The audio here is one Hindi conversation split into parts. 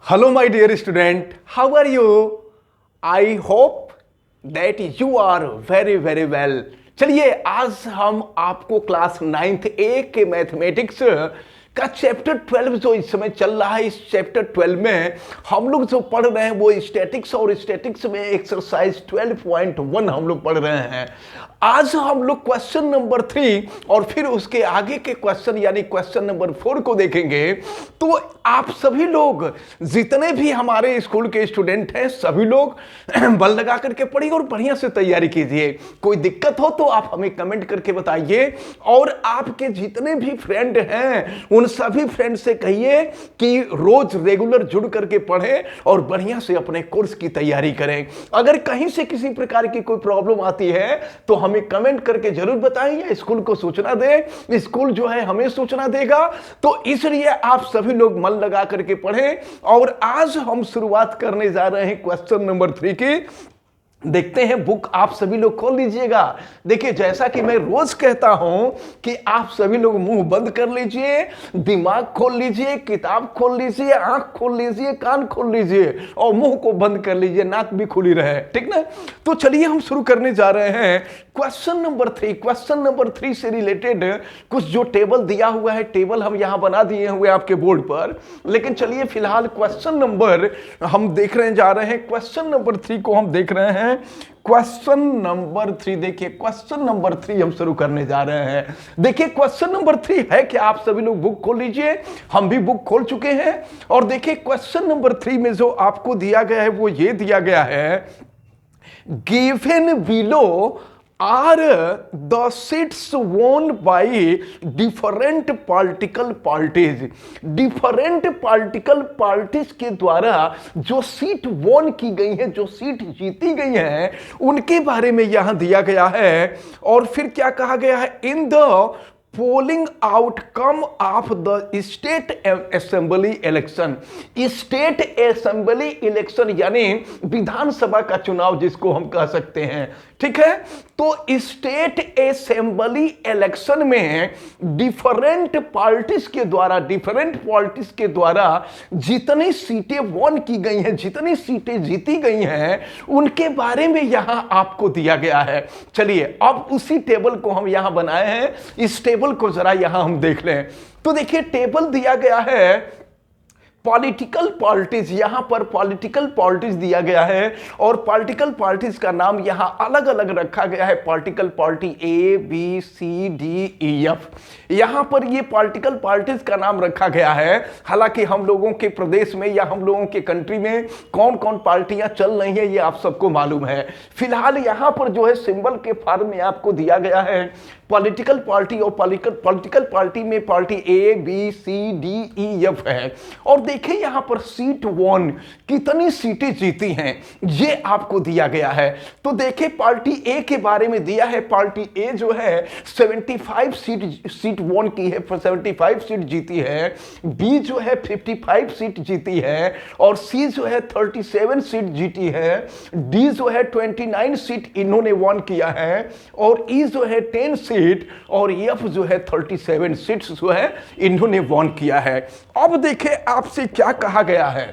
Hello, my dear student. How are you? I hope that you are very very well. चलिए आज हम आपको क्लास 9th ए के मैथमेटिक्स का चैप्टर 12 जो इस समय चल रहा है, इस चैप्टर 12 में हम लोग जो पढ़ रहे हैं वो स्टैटिक्स और स्टैटिक्स में एक्सरसाइज 12.1 हम लोग पढ़ रहे हैं। आज हम लोग क्वेश्चन नंबर 3 और फिर उसके आगे के क्वेश्चन यानी क्वेश्चन नंबर 4 को देखेंगे। तो आप सभी लोग जितने भी हमारे स्कूल के स्टूडेंट हैं सभी लोग बल लगा करके पढ़िए और बढ़िया से तैयारी कीजिए। कोई दिक्कत हो तो आप हमें कमेंट करके बताइए और आपके जितने भी फ्रेंड हैं उन सभी फ्रेंड से कहिए कि रोज रेगुलर जुड़ करके पढ़ें और बढ़िया से अपने कोर्स की तैयारी करें। अगर कहीं से किसी प्रकार की कोई प्रॉब्लम आती है तो हमें कमेंट करके जरूर बताइए, स्कूल को सूचना दे, स्कूल जो है हमें सूचना देगा। तो इसलिए आप सभी लोग मन लगा करके पढ़ें और आज हम शुरुआत करने जा रहे हैं क्वेश्चन नंबर 3 की। देखते हैं, बुक आप सभी लोग खोल लीजिएगा। देखिए जैसा कि मैं रोज कहता हूं कि आप सभी लोग मुंह बंद कर लीजिए, दिमाग खोल लीजिए, किताब खोल लीजिए, आंख खोल लीजिए, कान खोल लीजिए और मुंह को बंद कर लीजिए, नाक भी खुली रहे, ठीक ना। तो चलिए हम शुरू करने जा रहे हैं क्वेश्चन नंबर 3। क्वेश्चन नंबर 3 से रिलेटेड कुछ जो टेबल दिया हुआ है, टेबल हम यहां बना दिए हुए आपके बोर्ड पर। लेकिन चलिए फिलहाल क्वेश्चन नंबर हम देख रहे जा रहे हैं, क्वेश्चन नंबर 3 को हम देख रहे हैं। क्वेश्चन नंबर 3 देखिए, क्वेश्चन नंबर 3 हम शुरू करने जा रहे हैं। देखिए क्वेश्चन नंबर 3 है कि आप सभी लोग बुक खोल लीजिए, हम भी बुक खोल चुके हैं। और देखिए क्वेश्चन नंबर 3 में जो आपको दिया गया है वो ये दिया गया है, given below are the seats won by different political parties। different political parties के द्वारा जो सीट वॉन की गई है, जो सीट जीती गई है, उनके बारे में यहां दिया गया है। और फिर क्या कहा गया है, in the polling outcome of the state assembly election. State assembly election यानी विधानसभा का चुनाव जिसको हम कह सकते हैं, ठीक है। तो स्टेट असेंबली इलेक्शन में डिफरेंट पार्टीज के द्वारा जितनी सीटें वॉन की गई हैं, जितनी सीटें जीती गई हैं, उनके बारे में यहां आपको दिया गया है। चलिए अब उसी टेबल को हम यहां बनाए हैं, इस टेबल को जरा यहां हम देख लें। तो देखिए टेबल दिया गया है पॉलिटिकल पार्टीज, यहां पर पॉलिटिकल पार्टीज दिया गया है और पॉलिटिकल पार्टीज का नाम यहां अलग अलग रखा गया है। Political party A B C D E F, यहां पर ये पॉलिटिकल पार्टीज का नाम रखा गया है। हालांकि हम लोगों के प्रदेश में या हम लोगों के कंट्री में कौन कौन पार्टियां चल रही हैं ये आप सबको मालूम है। फिलहाल यहां पर जो है सिंबल के फॉर्म में आपको दिया गया है पॉलिटिकल पार्टी, और पॉलिटिकल पार्टी में party A B C D E F है। और देखिए यहां पर सीट वॉन, कितनी सीटें जीती हैं ये आपको दिया गया है। तो देखिए पार्टी ए के बारे में दिया है, पार्टी ए जो है 75 सीट वॉन की है, 75 सीट जीती है। बी जो है 55 सीट जीती है और सी जो है 37 सीट जीती है। डी जो है 29 सीट इन्होंने वॉन किया है और ई जो है 10 सीट और एफ जो है 37 सीट्स जो है इन्होंने वॉन किया है। अब देखिए आपसे क्या कहा गया है,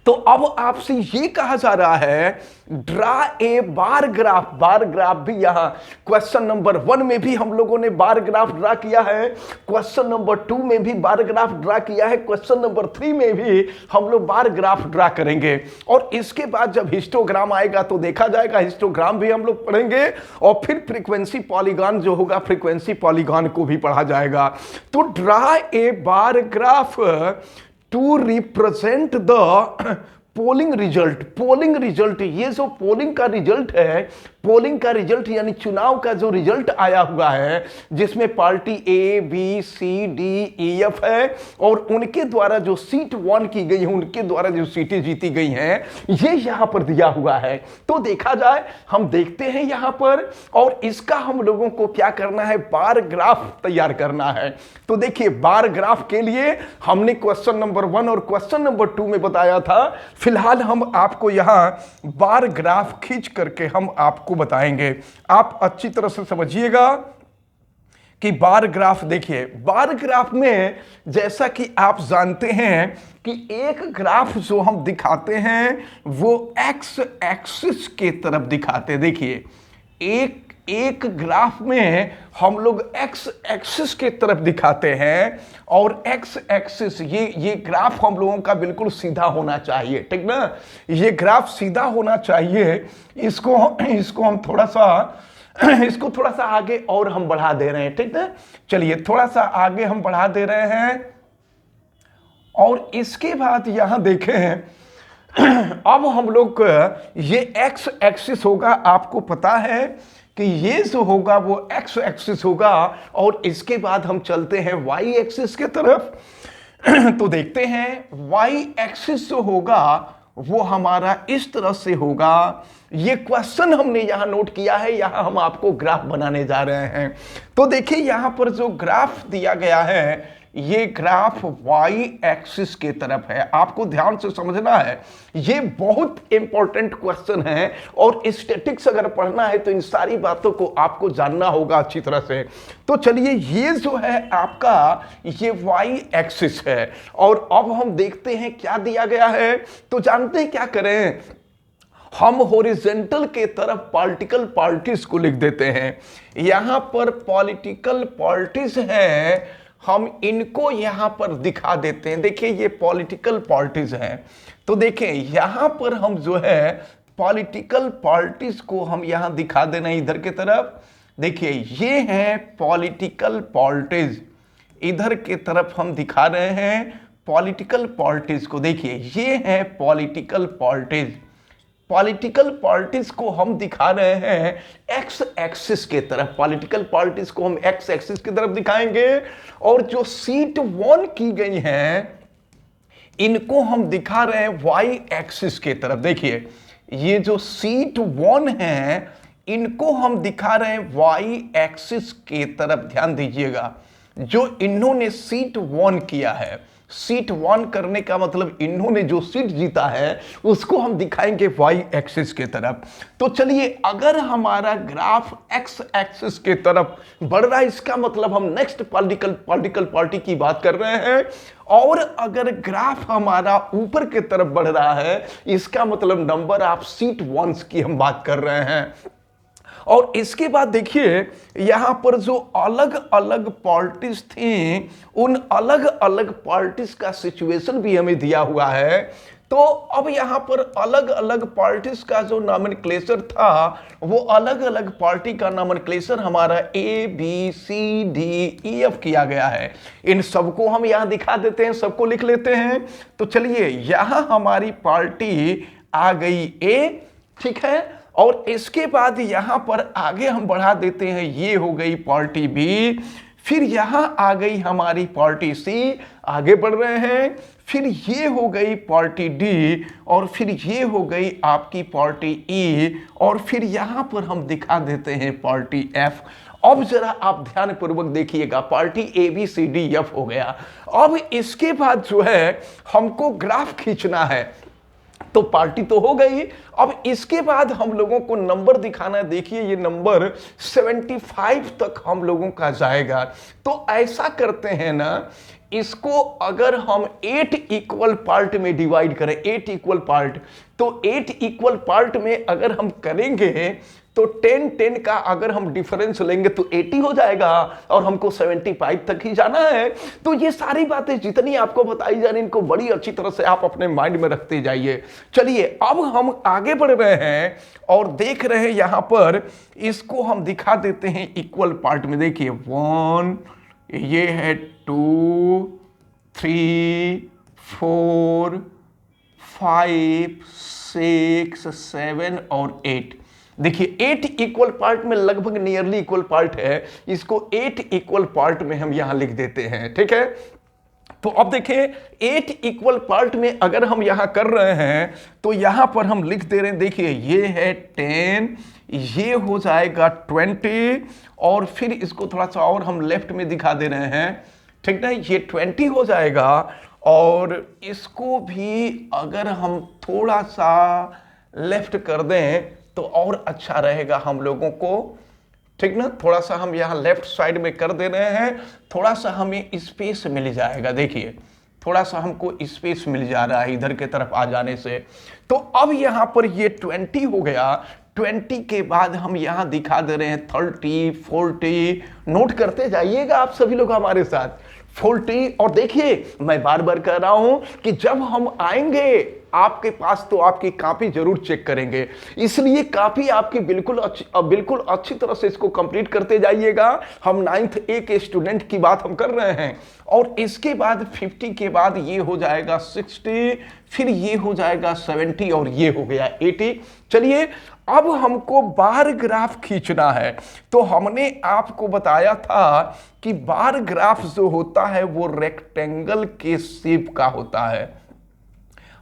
तो अब आपसे ये कहा जा रहा है draw a bar graph. Bar graph भी यहां क्वेश्चन नंबर 1 में भी हम लोगों ने बार ग्राफ ड्रा किया है, क्वेश्चन नंबर 2 में भी बार ग्राफ ड्रा किया है, क्वेश्चन नंबर 3 में भी हम लोग बार ग्राफ ड्रा करेंगे। और इसके बाद जब हिस्टोग्राम आएगा तो देखा जाएगा, हिस्टोग्राम भी हम लोग पढ़ेंगे और फिर फ्रीक्वेंसी पॉलीगॉन जो होगा, फ्रीक्वेंसी पॉलीगॉन को भी पढ़ा जाएगा। तो draw a bar graph to represent the polling result. Polling result, ये जो पोलिंग का रिजल्ट है, पोलिंग का रिजल्ट यानी चुनाव का जो रिजल्ट आया हुआ है जिसमें party A B C D E F है और उनके द्वारा जो सीट वॉन की गई है, उनके द्वारा जो सीटें जीती गई हैं, ये यहां पर दिया हुआ है। तो देखा जाए हम देखते हैं यहां पर, और इसका हम लोगों को क्या करना है, बार ग्राफ तैयार करना है। तो देखिए बार ग्राफ के लिए हमने क्वेश्चन नंबर 1 और क्वेश्चन नंबर 2 में बताया था। फिलहाल हम आपको यहां बार ग्राफ खींच करके हम आपको बताएंगे, आप अच्छी तरह से समझिएगा। कि बार ग्राफ देखिए, बार ग्राफ में जैसा कि आप जानते हैं कि एक ग्राफ जो हम दिखाते हैं वो एक्स एक्सिस के तरफ दिखाते हैं। देखिए एक ग्राफ में हम लोग एक्स एक्सिस के तरफ दिखाते हैं और एक्स एक्सिस ये ग्राफ हम लोगों का बिल्कुल सीधा होना चाहिए, ठीक ना। ये ग्राफ सीधा होना चाहिए। इसको हम थोड़ा सा इसको थोड़ा सा आगे और हम बढ़ा दे रहे हैं, ठीक है। चलिए थोड़ा सा आगे हम बढ़ा दे रहे हैं और इसके बाद यहां देखें अब हम लोग ये एक्स एक्सिस होगा, आपको पता है कि ये जो होगा वो एक्स एक्सिस होगा और इसके बाद हम चलते हैं वाई एक्सिस के तरफ। तो देखते हैं वाई एक्सिस जो होगा वो हमारा इस तरह से होगा। ये क्वेश्चन हमने यहां नोट किया है, यहां हम आपको ग्राफ बनाने जा रहे हैं। तो देखिए यहां पर जो ग्राफ दिया गया है ये ग्राफ वाई एक्सिस के तरफ है। आपको ध्यान से समझना है, ये बहुत इंपॉर्टेंट क्वेश्चन है और स्टैटिक्स अगर पढ़ना है तो इन सारी बातों को आपको जानना होगा अच्छी तरह से। तो चलिए ये जो है आपका ये वाई एक्सिस है और अब हम देखते हैं क्या दिया गया है। तो जानते हैं क्या करें, हम हॉरिजॉन्टल के तरफ पॉलिटिकल पार्टीज को लिख देते हैं। यहां पर पॉलिटिकल पार्टीज हैं, हम इनको यहां पर दिखा देते हैं। देखिए ये पॉलिटिकल पार्टीज हैं, तो देखिए यहां पर हम जो है पॉलिटिकल पार्टीज को हम यहां दिखा देना इधर की तरफ। देखिए ये हैं पॉलिटिकल पार्टीज, इधर की तरफ हम दिखा रहे हैं पॉलिटिकल पार्टीज को। देखिए ये हैं पॉलिटिकल पार्टीज, पॉलिटिकल पार्टीज को हम दिखा रहे हैं एक्स एक्सिस के तरफ। पॉलिटिकल पार्टीज को हम एक्स एक्सिस की तरफ दिखाएंगे और जो सीट वॉन की गई हैं इनको हम दिखा रहे हैं वाई एक्सिस के तरफ। देखिए ये जो सीट वॉन है इनको हम दिखा रहे हैं वाई एक्सिस के तरफ। ध्यान दीजिएगा, जो इन्होंने सीट वॉन किया है, सीट वॉन करने का मतलब इन्होंने जो सीट जीता है उसको हम दिखाएंगे वाई एक्सिस के तरफ। तो चलिए अगर हमारा ग्राफ एक्स एक्सिस के तरफ बढ़ रहा है इसका मतलब हम नेक्स्ट पॉलिटिकल पार्टी की बात कर रहे हैं, और अगर ग्राफ हमारा ऊपर की तरफ बढ़ रहा है इसका मतलब नंबर ऑफ सीट वॉन्स की हम बात कर रहे हैं। और इसके बाद देखिए यहां पर जो अलग अलग पार्टीज थी उन अलग अलग पार्टीज का सिचुएशन भी हमें दिया हुआ है। तो अब यहां पर अलग अलग पार्टीज का जो नॉमेनक्लेचर था वो अलग अलग पार्टी का नॉमेनक्लेचर हमारा A B C D E F किया गया है। इन सबको हम यहां दिखा देते हैं, सबको लिख लेते हैं। तो चलिए यहां हमारी पार्टी आ गई ए, ठीक है। और इसके बाद यहां पर आगे हम बढ़ा देते हैं, ये हो गई पार्टी बी, फिर यहां आ गई हमारी पार्टी सी, आगे बढ़ रहे हैं, फिर ये हो गई पार्टी डी और फिर ये हो गई आपकी पार्टी ई और फिर यहां पर हम दिखा देते हैं पार्टी एफ। अब जरा आप ध्यानपूर्वक देखिएगा, party A B C D F हो गया। अब इसके बाद जो है हमको ग्राफ खींचना है, तो पार्टी तो हो गई। अब इसके बाद हम लोगों को नंबर दिखाना है। देखिए ये नंबर 75 तक हम लोगों का जाएगा। तो ऐसा करते हैं ना, इसको अगर हम 8 इक्वल पार्ट में डिवाइड करें, 8 इक्वल पार्ट, तो 8 इक्वल पार्ट में अगर हम करेंगे तो 10-10 का अगर हम डिफरेंस लेंगे तो 80 हो जाएगा और हमको 75 तक ही जाना है। तो ये सारी बातें जितनी आपको बताई जा रही इनको बड़ी अच्छी तरह से आप अपने माइंड में रखते जाइए। चलिए अब हम आगे बढ़ रहे हैं और देख रहे हैं यहां पर इसको हम दिखा देते हैं इक्वल पार्ट में। देखिए 1, ये है 2, 3, 4, 5, 6, 7 और 8। देखिए 8 इक्वल पार्ट में लगभग नियरली इक्वल पार्ट है, इसको 8 इक्वल पार्ट में हम यहां लिख देते हैं, ठीक है। तो अब देखिए 8 इक्वल पार्ट में अगर हम यहां कर रहे हैं तो यहां पर हम लिख दे रहे हैं। देखिए ये है 10, ये हो जाएगा 20 और फिर इसको थोड़ा सा और हम लेफ्ट में दिखा दे रहे हैं, ठीक ना। ये 20 हो जाएगा और इसको भी अगर हम थोड़ा सा लेफ्ट कर दें तो और अच्छा रहेगा हम लोगों को। ठीक ना। थोड़ा सा हम यहाँ लेफ्ट साइड में कर दे रहे हैं, थोड़ा सा हमें स्पेस मिल जाएगा। देखिए थोड़ा सा हमको स्पेस मिल जा रहा है इधर के तरफ आ जाने से। तो अब यहाँ पर ये 20 हो गया। 20 के बाद हम यहाँ दिखा दे रहे हैं 30, 40। नोट करते जाइएगा आप सभी लोग हमारे साथ 40। और देखिए मैं बार बार कह रहा हूं कि जब हम आएंगे आपके पास तो आपकी कॉपी जरूर चेक करेंगे, इसलिए कॉपी आपकी बिल्कुल अच्छी तरह से इसको कंप्लीट करते जाइएगा। हम 9th ए के स्टूडेंट की बात हम कर रहे हैं। और इसके बाद 50 के बाद ये हो जाएगा 60, फिर ये हो जाएगा 70 और ये हो गया 80। चलिए अब हमको बार ग्राफ खींचना है। तो हमने आपको बताया था कि बार ग्राफ जो होता है वो रेक्टेंगल के शेप का होता है।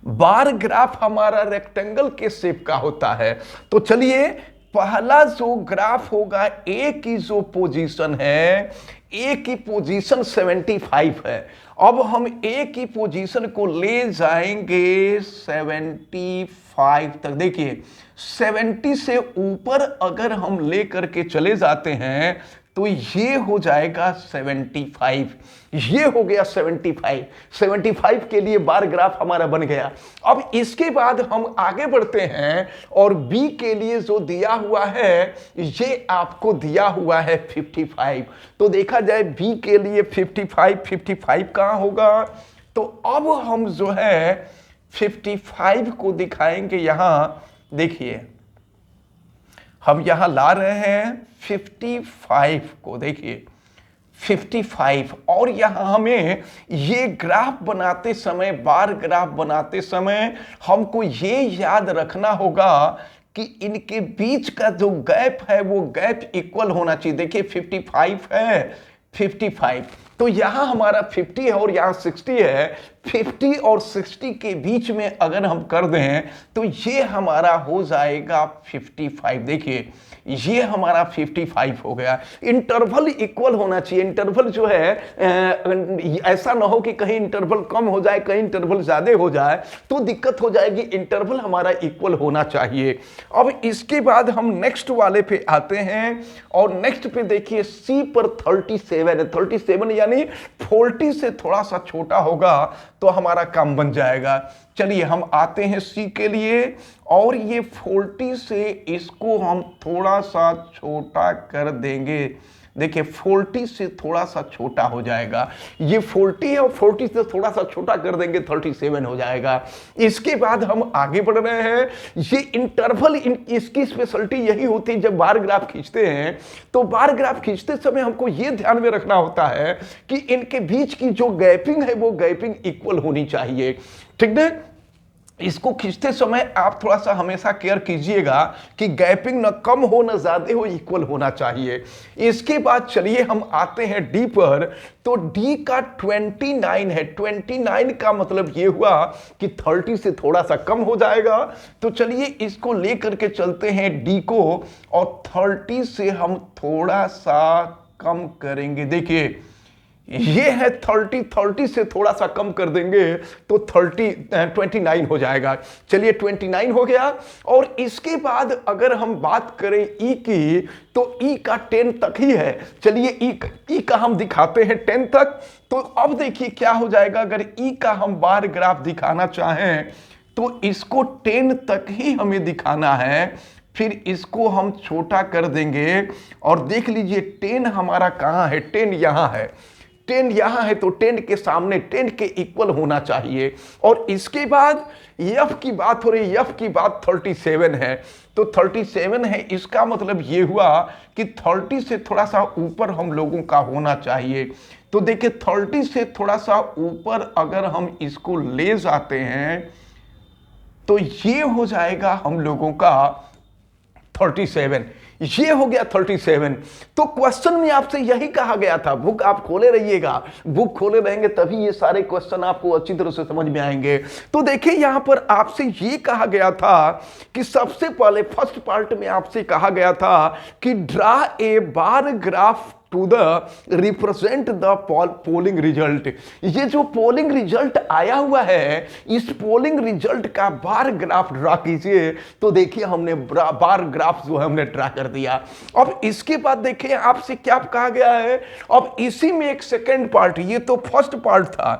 बार ग्राफ हमारा रेक्टेंगल के शेप का होता है। तो चलिए पहला जो ग्राफ होगा, ए की जो पोजीशन है, ए की पोजीशन 75 है। अब हम ए की पोजीशन को ले जाएंगे 75 तक। देखिए 70 से ऊपर अगर हम ले करके चले जाते हैं तो ये हो जाएगा 75, ये हो गया 75 के लिए बार ग्राफ हमारा बन गया। अब इसके बाद हम आगे बढ़ते हैं और बी के लिए जो दिया हुआ है ये आपको दिया हुआ है 55। तो देखा जाए बी के लिए 55 कहां होगा। तो अब हम जो है 55 को दिखाएंगे यहां। देखिए हम यहां ला रहे हैं 55 को, देखिए 55। और यहां हमें ये ग्राफ बनाते समय, बार ग्राफ बनाते समय हमको ये याद रखना होगा कि इनके बीच का जो गैप है वो गैप इक्वल होना चाहिए। देखिए 55 है, 55, तो यहां हमारा 50 है और यहां 60 है। 50 और 60 के बीच में अगर हम कर दें तो ये हमारा हो जाएगा 55। देखिए ये हमारा 55 हो गया। इंटरवल इक्वल होना चाहिए। इंटरवल जो है ऐसा ना हो कि कहीं इंटरवल कम हो जाए, कहीं इंटरवल ज्यादा हो जाए तो दिक्कत हो जाएगी। इंटरवल हमारा इक्वल होना चाहिए। अब इसके बाद हम नेक्स्ट वाले पे आते हैं और नेक्स्ट पे देखिए सी पर 37 है। 37 यानी 40 से थोड़ा सा छोटा होगा तो हमारा काम बन जाएगा। चलिए हम आते हैं सी के लिए और ये 40 से इसको हम थोड़ा सा छोटा कर देंगे। देखिए 40 से थोड़ा सा छोटा हो जाएगा। ये 40 है और 40 से थोड़ा सा छोटा कर देंगे 37 हो जाएगा। इसके बाद हम आगे बढ़ रहे हैं। ये इंटरवल, इसकी स्पेशलिटी यही होती है जब बार ग्राफ खींचते हैं तो बार ग्राफ खींचते समय हमको ये ध्यान में रखना होता है कि इनके बीच की जो गैपिंग है वो गैपिंग इक्वल होनी चाहिए। ठीक है, इसको खींचते समय आप थोड़ा सा हमेशा केयर कीजिएगा कि गैपिंग ना कम हो ना ज्यादा हो, इक्वल होना चाहिए। इसके बाद चलिए हम आते हैं डी पर। तो डी का 29 है। 29 का मतलब ये हुआ कि 30 से थोड़ा सा कम हो जाएगा। तो चलिए इसको लेकर के चलते हैं डी को और 30 से हम थोड़ा सा कम करेंगे। देखिए ये है 30 से थोड़ा सा कम कर देंगे तो 29 हो जाएगा। चलिए 29 हो गया। और इसके बाद अगर हम बात करें ई की तो ई का 10 तक ही है। चलिए ई का हम दिखाते हैं 10 तक। तो अब देखिए क्या हो जाएगा। अगर ई का हम बार ग्राफ दिखाना चाहें तो इसको 10 तक ही हमें दिखाना है, फिर इसको हम छोटा कर देंगे और देख लीजिए 10 हमारा कहां है। 10 यहां है, 10 यहां है तो 10 के सामने 10 के इक्वल होना चाहिए। और इसके बाद एफ की बात हो रही है। एफ की बात 37 है। तो 37 है, इसका मतलब ये हुआ कि 30 से थोड़ा सा ऊपर हम लोगों का होना चाहिए। तो देखिए 30 से थोड़ा सा ऊपर अगर हम इसको ले जाते हैं तो ये हो जाएगा हम लोगों का 37। ये हो गया 37। तो क्वेश्चन में आपसे यही कहा गया था। बुक आप खोले रहिएगा, बुक खोले रहेंगे तभी ये सारे क्वेश्चन आपको अच्छी तरह से समझ में आएंगे। तो देखिए यहां पर आपसे ये कहा गया था कि सबसे पहले फर्स्ट पार्ट में आपसे कहा गया था कि draw a bar graph to the represent the polling result. ये जो पोलिंग रिजल्ट आया हुआ है, इस पोलिंग रिजल्ट का बार ग्राफ ड्रा कीजिए। तो देखिए हमने बार ग्राफ जो है हमने ड्रा कर दिया। अब इसके बाद देखिए आपसे क्या कहा गया है, अब इसी में एक सेकेंड पार्ट, ये तो फर्स्ट पार्ट था,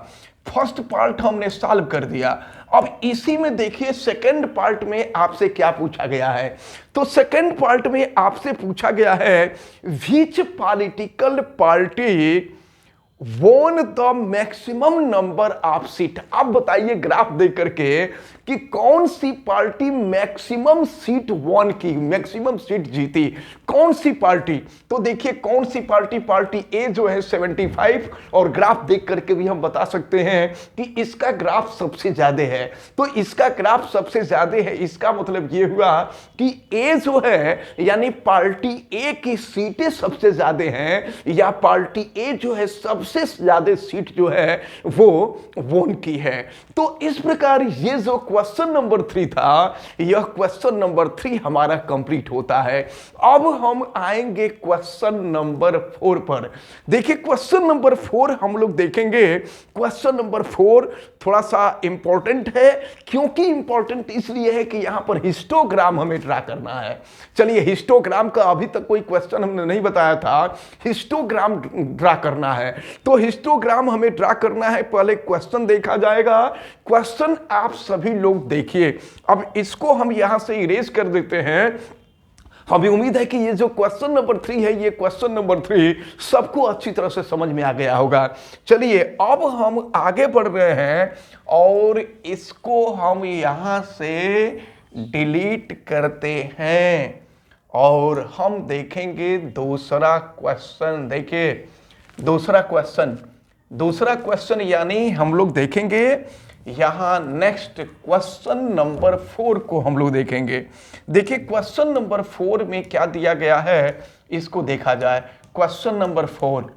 फर्स्ट पार्ट हमने सॉल्व कर दिया। अब इसी में देखिए सेकंड पार्ट में आपसे क्या पूछा गया है। तो सेकंड पार्ट में आपसे पूछा गया है which political party won the maximum number of seat. अब बताइए ग्राफ देख करके कि कौन सी पार्टी मैक्सिमम सीट वोन की, मैक्सिमम सीट जीती, कौन सी पार्टी। तो देखिए कौन सी पार्टी, पार्टी ए जो है 75, और ग्राफ देख करके भी हम बता सकते हैं कि इसका ग्राफ सबसे ज्यादा है। तो इसका ग्राफ सबसे ज्यादा है, इसका मतलब ये हुआ कि ए जो है यानी पार्टी ए की सीटें सबसे ज्यादा हैं, या पार्टी ए जो है सबसे ज्यादा सीट जो है वो वोन की है। तो इस प्रकार ये जो क्वेश्चन नंबर 3 था, यह क्वेश्चन नंबर 3 हमारा कंप्लीट होता है। अब हम आएंगे क्वेश्चन नंबर 4 पर। देखिए क्वेश्चन नंबर 4 हम लोग देखेंगे। क्वेश्चन नंबर 4 थोड़ा सा इंपॉर्टेंट है, क्योंकि इंपॉर्टेंट इसलिए है कि यहां पर हिस्टोग्राम हमें ड्रा करना है। चलिए हिस्टोग्राम का अभी तक कोई क्वेश्चन हमने नहीं बताया था, हिस्टोग्राम ड्रा करना है। तो हिस्टोग्राम हमें ड्रा करना है, पहले क्वेश्चन देखा जाएगा। क्वेश्चन आप सभी लोग देखिए। अब इसको हम यहां से इरेज कर देते हैं। हमें उम्मीद है कि ये जो क्वेश्चन नंबर 3 है, ये क्वेश्चन नंबर 3 सबको अच्छी तरह से समझ में आ गया होगा। चलिए अब हम आगे बढ़ रहे हैं और इसको हम यहां से डिलीट करते हैं और हम देखेंगे दूसरा क्वेश्चन। देखिए दूसरा क्वेश्चन यानी हम लोग देखेंगे यहां नेक्स्ट क्वेश्चन नंबर 4 को हम लोग देखेंगे। देखिए क्वेश्चन नंबर 4 में क्या दिया गया है, इसको देखा जाए। क्वेश्चन नंबर 4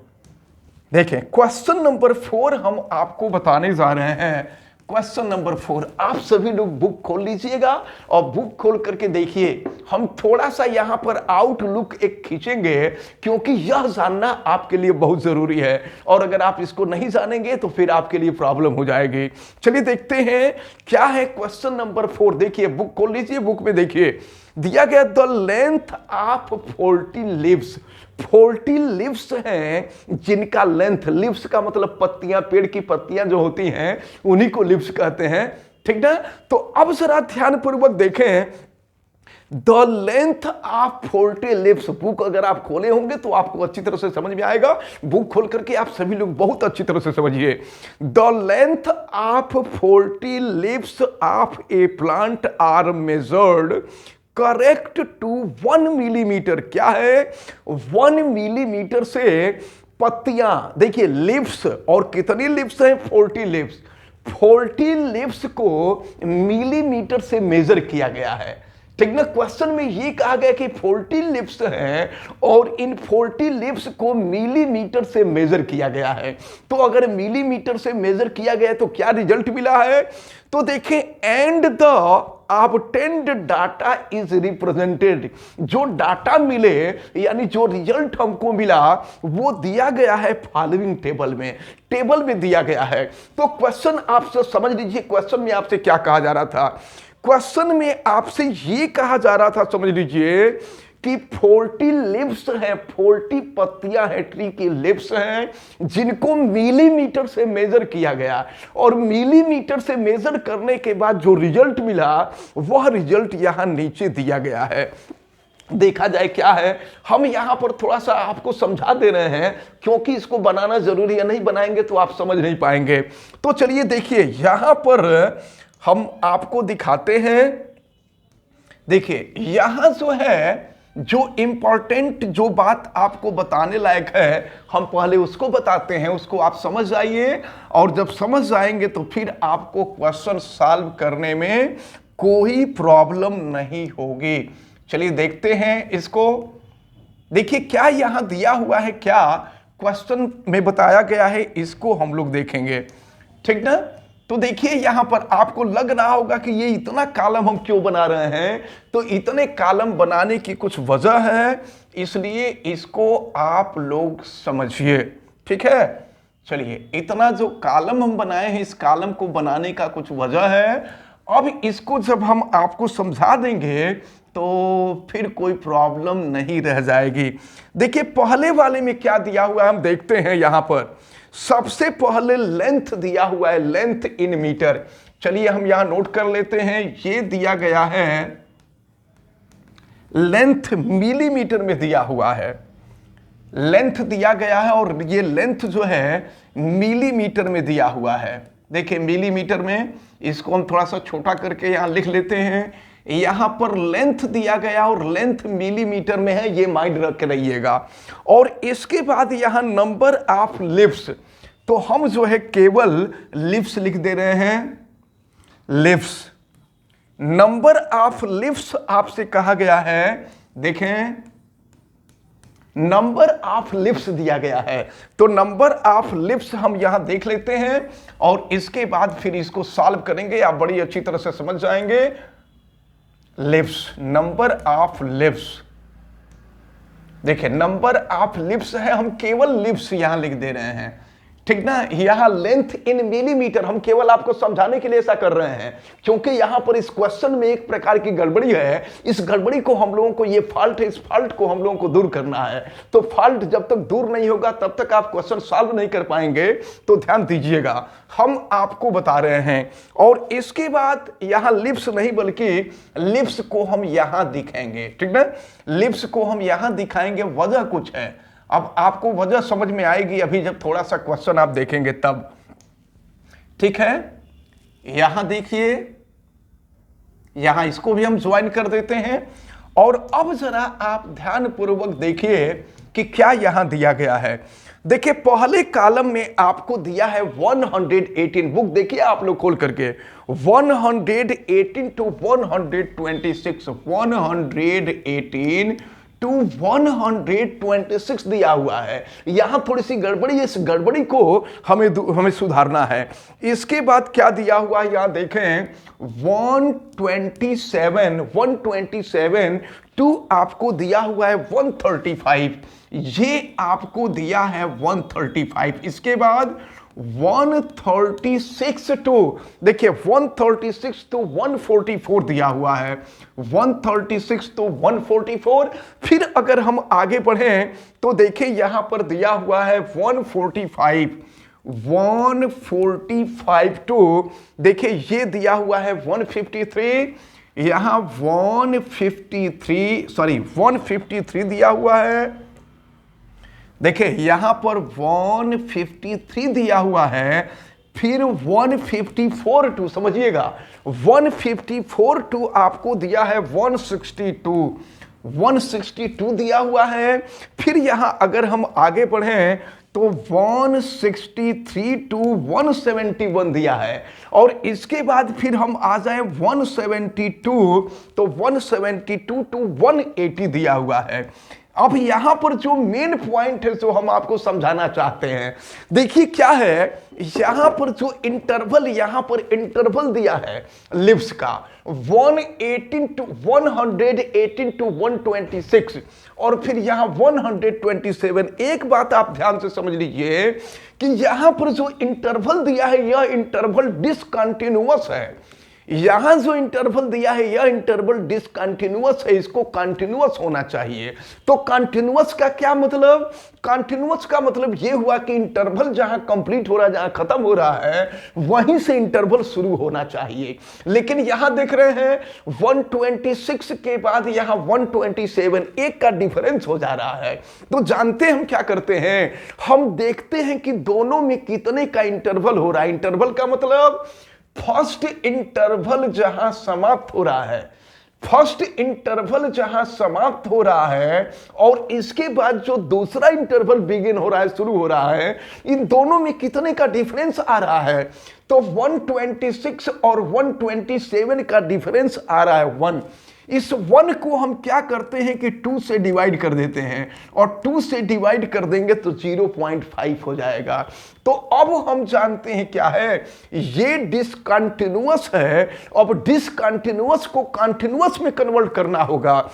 देखिए, क्वेश्चन नंबर 4 हम आपको बताने जा रहे हैं। क्वेश्चन नंबर 4, आप सभी लोग बुक खोल लीजिएगा और बुक खोल करके देखिए। हम थोड़ा सा यहां पर आउटलुक एक खींचेंगे, क्योंकि यह जानना आपके लिए बहुत जरूरी है, और अगर आप इसको नहीं जानेंगे तो फिर आपके लिए प्रॉब्लम हो जाएगी। चलिए देखते हैं क्या है क्वेश्चन नंबर 4। देखिए बुक खोल लीजिए, बुक में देखिए दिया गया the length of 40 leaves. 40 leaves हैं जिनका लेंथ, लीव्स का मतलब पत्तियां, पेड़ की पत्तियां जो होती हैं उन्हीं को लीव्स कहते हैं, ठीक ना। तो अब जरा ध्यानपूर्वक देखें, the length of 40 leaves. Book अगर आप खोले होंगे तो आपको अच्छी तरह से समझ में आएगा। बुक खोल करके आप सभी लोग बहुत अच्छी तरह से समझिए। The length of 40 leaves of a plant are measured correct to 1 millimetre. क्या है, 1 मिलीमीटर से पत्तियां, देखिए लिव्स, और कितनी लिव्स हैं, 40 लिव्स। 40 लिव्स को मिलीमीटर से मेजर किया गया है, ठीक ना। क्वेश्चन में ये कहा गया कि 40 लिव्स हैं और इन 40 लिव्स को मिलीमीटर से मेजर किया गया है। तो अगर मिलीमीटर से मेजर किया गया तो क्या रिजल्ट मिला है, तो देखें and the obtained data is represented. जो डाटा मिले यानी जो रिजल्ट हमको मिला वो दिया गया है फॉलोइंग टेबल में दिया गया है। तो क्वेश्चन आपसे समझ लीजिए, क्वेश्चन में आपसे क्या कहा जा रहा था। क्वेश्चन में आपसे ये कहा जा रहा था, समझ लीजिए कि 40 लिव्स हैं, 40 पत्तियां हैं, ट्री की लिव्स हैं जिनको मिलीमीटर से मेजर किया गया, और मिलीमीटर से मेजर करने के बाद जो रिजल्ट मिला वह रिजल्ट यहां नीचे दिया गया है। देखा जाए क्या है, हम यहां पर थोड़ा सा आपको समझा दे रहे हैं क्योंकि इसको बनाना जरूरी है, नहीं बनाएंगे तो आप समझ नहीं पाएंगे। तो चलिए देखिए यहां पर हम आपको दिखाते हैं। देखिए यहां जो है, जो इंपॉर्टेंट जो बात आपको बताने लायक है, हम पहले उसको बताते हैं, उसको आप समझ जाइए, और जब समझ जाएंगे तो फिर आपको क्वेश्चन सॉल्व करने में कोई प्रॉब्लम नहीं होगी। चलिए देखते हैं इसको। देखिए क्या यहां दिया हुआ है, क्या क्वेश्चन में बताया गया है, इसको हम लोग देखेंगे, ठीक ना। तो देखिए यहां पर आपको लग रहा होगा कि ये इतना कॉलम हम क्यों बना रहे हैं, तो इतने कॉलम बनाने की कुछ वजह है, इसलिए इसको आप लोग समझिए। ठीक है, चलिए इतना जो कॉलम हम बनाए हैं, इस कॉलम को बनाने का कुछ वजह है। अब इसको जब हम आपको समझा देंगे तो फिर कोई प्रॉब्लम नहीं रह जाएगी। देखिए पहले वाले में क्या दिया हुआ है हम देखते हैं। यहां पर सबसे पहले लेंथ दिया हुआ है, लेंथ इन मीटर। चलिए हम यहां नोट कर लेते हैं, ये दिया गया है लेंथ मिलीमीटर में दिया हुआ है, लेंथ दिया गया है और ये लेंथ जो है मिलीमीटर में दिया हुआ है। देखिए मिलीमीटर में, इसको हम थोड़ा सा छोटा करके यहां लिख लेते हैं। यहां पर लेंथ दिया गया और लेंथ मिलीमीटर में है, ये माइंड रख रहिएगा। और इसके बाद यहां नंबर ऑफ लिप्स, तो हम जो है केवल लिप्स लिख दे रहे हैं, लिप्स। नंबर ऑफ लिप्स आपसे कहा गया है, देखें नंबर ऑफ लिप्स दिया गया है, तो नंबर ऑफ लिप्स हम यहां देख लेते हैं और इसके बाद फिर इसको सॉल्व करेंगे, आप बड़ी अच्छी तरह से समझ जाएंगे। लिप्स, नंबर ऑफ लिप्स, देखिए नंबर ऑफ लिप्स है, हम केवल लिप्स यहां लिख दे रहे हैं, ठीक ना। यहां लेंथ इन मिलीमीटर हम केवल आपको समझाने के लिए ऐसा कर रहे हैं, क्योंकि यहां पर इस क्वेश्चन में एक प्रकार की गड़बड़ी है। इस गड़बड़ी को हम लोगों को, ये फॉल्ट है, इस फॉल्ट को हम लोगों को दूर करना है। तो फॉल्ट जब तक दूर नहीं होगा तब तक आप क्वेश्चन सॉल्व नहीं कर पाएंगे, तो ध्यान दीजिएगा, हम आपको बता रहे हैं। और इसके बाद यहां लिप्स नहीं बल्कि लिप्स को हम यहां दिखाएंगे, ठीक ना, लिप्स को हम यहां दिखाएंगे। वजह कुछ है, अब आपको वजह समझ में आएगी अभी जब थोड़ा सा क्वेश्चन आप देखेंगे तब, ठीक है। यहां देखिए, यहां इसको भी हम ज्वाइन कर देते हैं। और अब जरा आप ध्यानपूर्वक देखिए कि क्या यहां दिया गया है। देखिए पहले कॉलम में आपको दिया है 118, बुक देखिए आप लोग खोल करके, 118 टू 126, 118 टू 126 दिया हुआ है। यहां थोड़ी सी गड़बड़ी, इस गड़बड़ी को हमें सुधारना है। इसके बाद क्या दिया हुआ है यहां देखें, 127 टू आपको दिया हुआ है 135, ये आपको दिया है 135। इसके बाद 136 टू, देखिए 136 टू 144 दिया हुआ है, 136 टू 144। फिर अगर हम आगे बढ़ें तो देखिए यहां पर दिया हुआ है 145 टू, देखिए ये दिया हुआ है 153, यहां 153 दिया हुआ है। देखिए यहां पर 153 दिया हुआ है, फिर 154 टू, समझिएगा 154 टू आपको दिया है 162 दिया हुआ है। फिर यहां अगर हम आगे बढ़ें तो 163 टू 171 दिया है। और इसके बाद फिर हम आ जाए 172, तो 172 टू 180 दिया हुआ है। अब यहां पर जो मेन पॉइंट है जो हम आपको समझाना चाहते हैं, देखिए क्या है, यहां पर जो इंटरवल, यहां पर इंटरवल दिया है लिप्स का 118 टू 126 और फिर यहां 127। एक बात आप ध्यान से समझ लीजिए कि यहां पर जो इंटरवल दिया है यह इंटरवल डिसकंटिन्यूअस है। यहां जो इंटरवल दिया है यह इंटरवल डिसकंटिन्यूअस है, इसको कंटिन्यूअस होना चाहिए। तो कंटिन्यूअस का क्या मतलब, कंटिन्यूअस का मतलब यह हुआ कि इंटरवल जहां कंप्लीट हो रहा है, जहां खत्म हो रहा है, वहीं से इंटरवल शुरू होना चाहिए। लेकिन यहां देख रहे हैं 126 के बाद यहां 127, एक का डिफरेंस हो जा रहा है। तो जानते हैं हम क्या करते हैं, हम देखते हैं कि दोनों में कितने का इंटरवल हो रहा है। इंटरवल का मतलब फर्स्ट इंटरवल जहां समाप्त हो रहा है, फर्स्ट इंटरवल जहां समाप्त हो रहा है और इसके बाद जो दूसरा इंटरवल बिगिन हो रहा है, शुरू हो रहा है, इन दोनों में कितने का डिफरेंस आ रहा है। तो 126 और 127 का डिफरेंस आ रहा है 1। इस 1 को हम क्या करते हैं कि 2 से डिवाइड कर देते हैं, और 2 से डिवाइड कर देंगे तो 0.5 हो जाएगा। तो अब हम जानते हैं क्या है, ये डिसकंटिन्यूअस है। अब डिसकंटिन्यूअस को कंटिन्यूअस में कन्वर्ट करना होगा।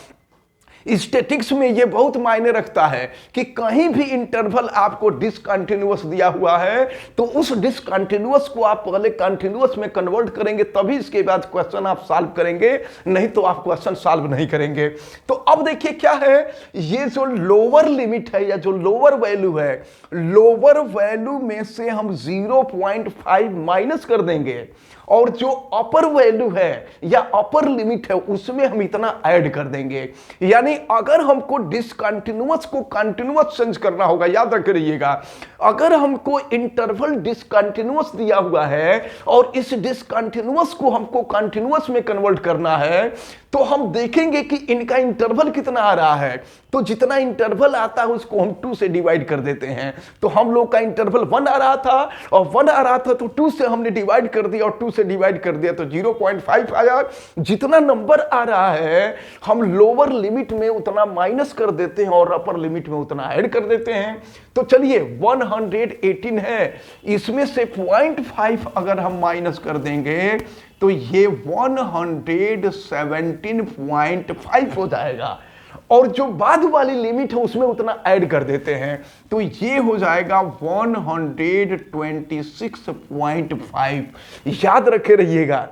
स्टैटिक्स में ये बहुत मायने रखता है कि कहीं भी इंटरवल आपको डिसकंटिन्यूअस दिया हुआ है तो उस डिसकंटिन्यूअस को आप पहले कंटिन्यूअस में कन्वर्ट करेंगे, तभी इसके बाद क्वेश्चन आप सॉल्व करेंगे, नहीं तो आप क्वेश्चन सॉल्व नहीं करेंगे। तो अब देखिए क्या है, ये जो लोअर लिमिट है या जो लोअर वैल्यू है, लोअर वैल्यू में से हम 0.5 माइनस कर देंगे, और जो अपर वैल्यू है या अपर लिमिट है उसमें हम इतना ऐड कर देंगे। यानी अगर हमको डिसकंटिन्यूअस को कंटिन्यूअस चेंज करना होगा, याद रख रखिएगा, अगर हमको इंटरवल डिसकंटिन्यूअस दिया हुआ है और इस डिसकंटिन्यूअस को हमको कंटिन्यूअस में कन्वर्ट करना है, तो हम देखेंगे कि इनका इंटरवल कितना आ रहा है। तो जितना इंटरवल आता है उसको हम 2 से डिवाइड कर देते हैं। तो हम लोग का इंटरवल 1 आ रहा था, और 1 आ रहा था तो 2 से हमने डिवाइड कर दिया, और 2 से डिवाइड कर दिया तो 0.5 आया। जितना नंबर आ रहा है हम लोअर लिमिट में उतना माइनस कर देते हैं और अपर लिमिट में उतना ऐड कर देते हैं। तो चलिए 118 है, इसमें से 0.5 अगर हम माइनस कर देंगे तो ये 117.5 हो जाएगा, और जो बाद वाली लिमिट है उसमें उतना ऐड कर देते हैं, तो ये हो जाएगा 126.5। याद रखे रहिएगा।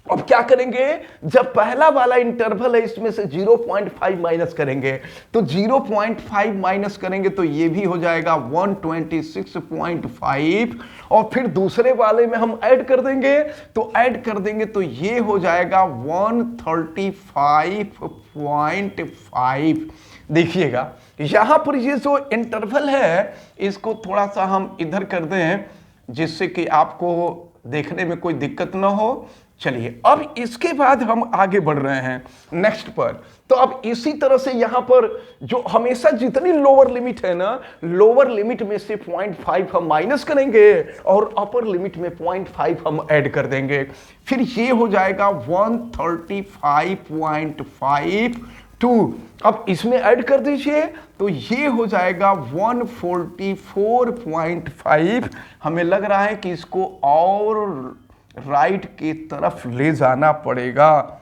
अब क्या करेंगे, जब पहला वाला इंटरवल है इसमें से 0.5 माइनस करेंगे, तो 0.5 माइनस करेंगे तो ये भी हो जाएगा 126.5, और फिर दूसरे वाले में हम ऐड कर देंगे, तो ऐड कर देंगे तो ये हो जाएगा 135.5। देखिएगा यहां पर ये जो इंटरवल है इसको थोड़ा सा हम इधर कर दें जिससे कि आपको देखने में कोई दिक्कत ना हो। चलिए अब इसके बाद हम आगे बढ़ रहे हैं नेक्स्ट पर। तो अब इसी तरह से यहां पर जो हमेशा जितनी लोअर लिमिट है ना, लोअर लिमिट में से 0.5 हम माइनस करेंगे और अपर लिमिट में 0.5 हम ऐड कर देंगे, फिर ये हो जाएगा 135.52। अब इसमें ऐड कर दीजिए तो ये हो जाएगा 144.5। हमें लग रहा है कि इसको और राइट की तरफ ले जाना पड़ेगा।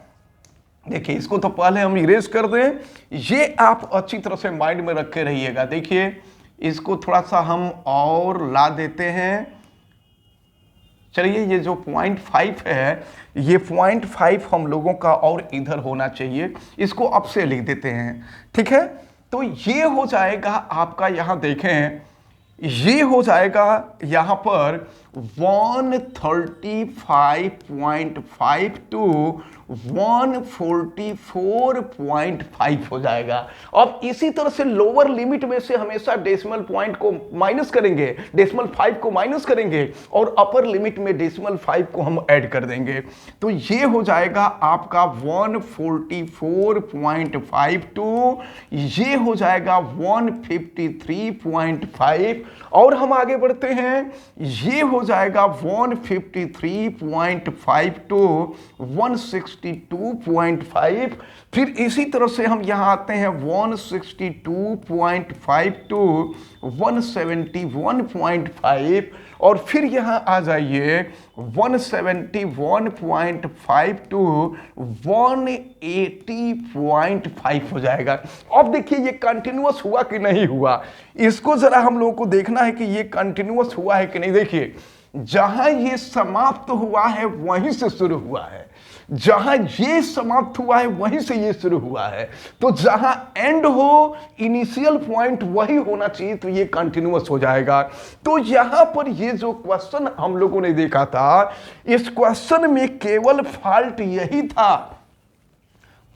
देखिए इसको तो पहले हम इरेज कर दें, ये आप अच्छी तरह से माइंड में रखे रहिएगा। देखिए इसको थोड़ा सा हम और ला देते हैं। चलिए ये जो 0.5 है, ये 0.5 हम लोगों का और इधर होना चाहिए, इसको अब से लिख देते हैं, ठीक है। तो ये हो जाएगा आपका, यहां देखें ये हो जाएगा यहां पर 135.5 टू 144.5 हो जाएगा। अब इसी तरह से लोअर लिमिट में से हमेशा डेसिमल पॉइंट को माइनस करेंगे, डेसिमल 5 को माइनस करेंगे, और अपर लिमिट में डेसिमल 5 को हम ऐड कर देंगे, तो ये हो जाएगा आपका 144.5 टू ये हो जाएगा 153.5। और हम आगे बढ़ते हैं, ये हो जाएगा 153.5 टू 162.5। फिर इसी तरह से हम यहां आते हैं 162.5 टू 171.5, और फिर यहां आ जाइए 171.5 टू 180.5 हो जाएगा। अब देखिए ये कंटिन्यूअस हुआ कि नहीं हुआ, इसको जरा हम लोगों को देखना है कि ये कंटिन्यूअस हुआ है कि नहीं। देखिए जहां ये समाप्त हुआ है वहीं से शुरू हुआ है, जहां ये समाप्त हुआ है वहीं से ये शुरू हुआ है, तो जहां एंड हो इनिशियल पॉइंट वही होना चाहिए, तो ये कंटिन्यूअस हो जाएगा। तो यहां पर ये जो क्वेश्चन हम लोगों ने देखा था, इस क्वेश्चन में केवल फॉल्ट यही था,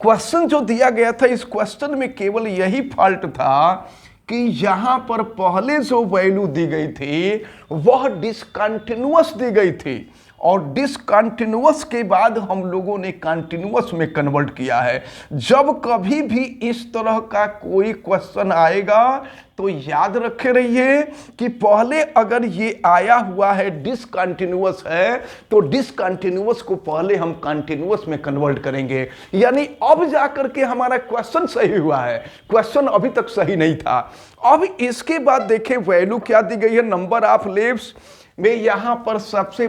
क्वेश्चन जो दिया गया था इस क्वेश्चन में केवल यही फॉल्ट था कि यहां पर पहले जो वैल्यू दी गई थी वह डिसकंटिन्यूअस दी गई थी, और डिसकंटिन्यूअस के बाद हम लोगों ने कंटिन्यूअस में कन्वर्ट किया है। जब कभी भी इस तरह का कोई क्वेश्चन आएगा तो याद रखे रहिए कि पहले अगर ये आया हुआ है डिसकंटिन्यूअस है तो डिसकंटिन्यूअस को पहले हम कंटिन्यूअस में कन्वर्ट करेंगे, यानी अब जाकर के हमारा क्वेश्चन सही हुआ है, क्वेश्चन अभी तक सही नहीं था। अब इसके बाद देखें वैल्यू क्या दी गई है, नंबर ऑफ लीव्स में यहां पर सबसे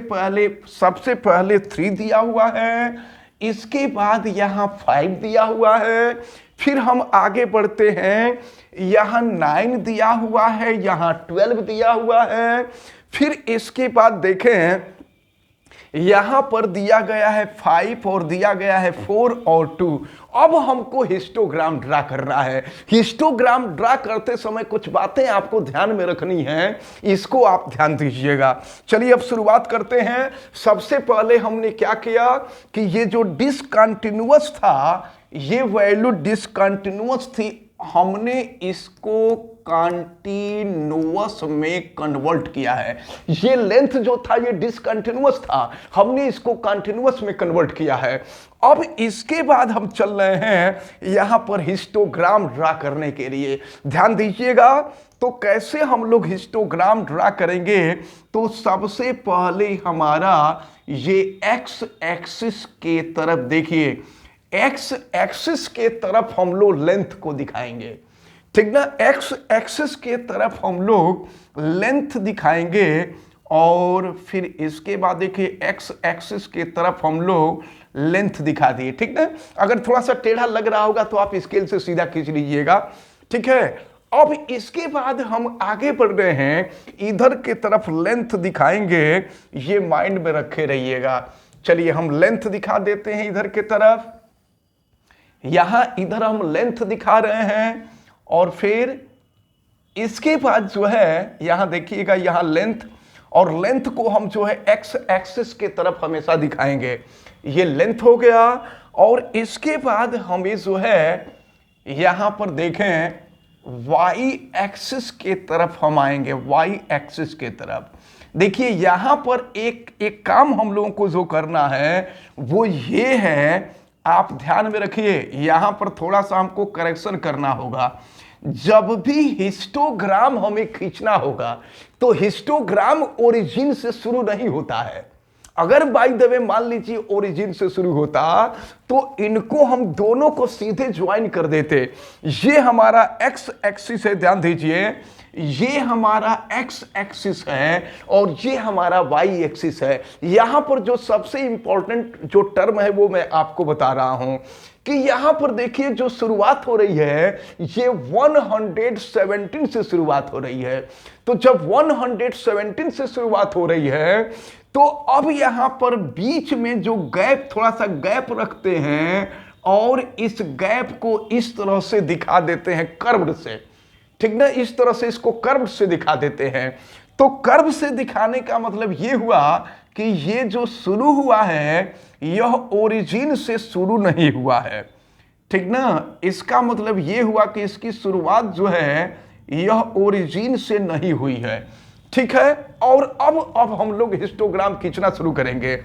पहले 3 दिया हुआ है, इसके बाद यहां 5 दिया हुआ है, फिर हम आगे बढ़ते हैं, यहां 9 दिया हुआ है, यहां 12 दिया हुआ है, फिर इसके बाद देखें यहां पर दिया गया है 5 और दिया गया है 4 और 2। अब हमको हिस्टोग्राम ड्रा करना है। हिस्टोग्राम ड्रा करते समय कुछ बातें आपको ध्यान में रखनी है, इसको आप ध्यान दीजिएगा। चलिए अब शुरुआत करते हैं। सबसे पहले हमने क्या किया कि ये जो डिसकंटिन्यूअस था, ये वैल्यू डिसकंटिन्यूअस थी, हमने इसको कंटिन्यूअस में कन्वर्ट किया है। ये लेंथ जो था ये डिसकंटिन्यूअस था, हमने इसको कंटिन्यूअस में कन्वर्ट किया है। अब इसके बाद हम चल रहे हैं यहां पर हिस्टोग्राम ड्रा करने के लिए। ध्यान दीजिएगा तो कैसे हम लोग हिस्टोग्राम ड्रा करेंगे, तो सबसे पहले हमारा ये एक्स एक्सिस के तरफ देखिए, एक्स एक्सिस के तरफ हम लोग लेंथ को दिखाएंगे, ठीक ना। एक्स एक्सिस के तरफ हम लोग लेंथ दिखाएंगे और फिर इसके बाद देखिए एक्स एक्सिस के तरफ हम लोग लेंथ दिखा दिए, ठीक ना। अगर थोड़ा सा टेढ़ा लग रहा होगा तो आप स्केल से सीधा खींच लीजिएगा, ठीक है। अब इसके बाद हम आगे बढ़ रहे हैं, इधर के तरफ लेंथ दिखाएंगे, ये माइंड में रखे रहिएगा। चलिए हम लेंथ दिखा देते हैं इधर के तरफ, यहां इधर हम लेंथ दिखा रहे हैं और फिर इसके बाद जो है यहां देखिएगा यहां लेंथ, और लेंथ को हम जो है एक्स एक्सिस के तरफ हमेशा दिखाएंगे, ये लेंथ हो गया। और इसके बाद हमें जो है यहां पर देखें वाई एक्सिस के तरफ हम आएंगे, वाई एक्सिस के तरफ। देखिए यहां पर एक काम हम लोगों को जो करना है वो ये है, आप ध्यान में रखिए, यहां पर थोड़ा सा हमको करेक्शन करना होगा। जब भी हिस्टोग्राम हमें खींचना होगा तो हिस्टोग्राम ओरिजिन से शुरू नहीं होता है। अगर बाय द वे मान लीजिए ओरिजिन से शुरू होता तो इनको हम दोनों को सीधे ज्वाइन कर देते। ये हमारा एक्स एक्सिस है, ध्यान दीजिए, ये हमारा एक्स एक्सिस है और ये हमारा वाई एक्सिस है। यहां पर जो सबसे इंपॉर्टेंट जो टर्म है वो मैं आपको बता रहा हूं कि यहां पर देखिए जो शुरुआत हो रही है ये 117 से शुरुआत हो रही है। तो जब 117 से शुरुआत हो रही है तो अब यहां पर बीच में जो गैप, थोड़ा सा गैप रखते हैं और इस गैप को इस तरह से दिखा देते हैं कर्व से, ठीक ना। इस तरह से इसको कर्व से दिखा देते हैं। तो कर्व से दिखाने का मतलब ये हुआ कि ये जो शुरू हुआ है यह ओरिजिन से शुरू नहीं हुआ है, ठीक ना। इसका मतलब ये हुआ कि इसकी शुरुआत जो है यह ओरिजिन से नहीं हुई है, ठीक है। और अब हम लोग हिस्टोग्राम खींचना शुरू करेंगे।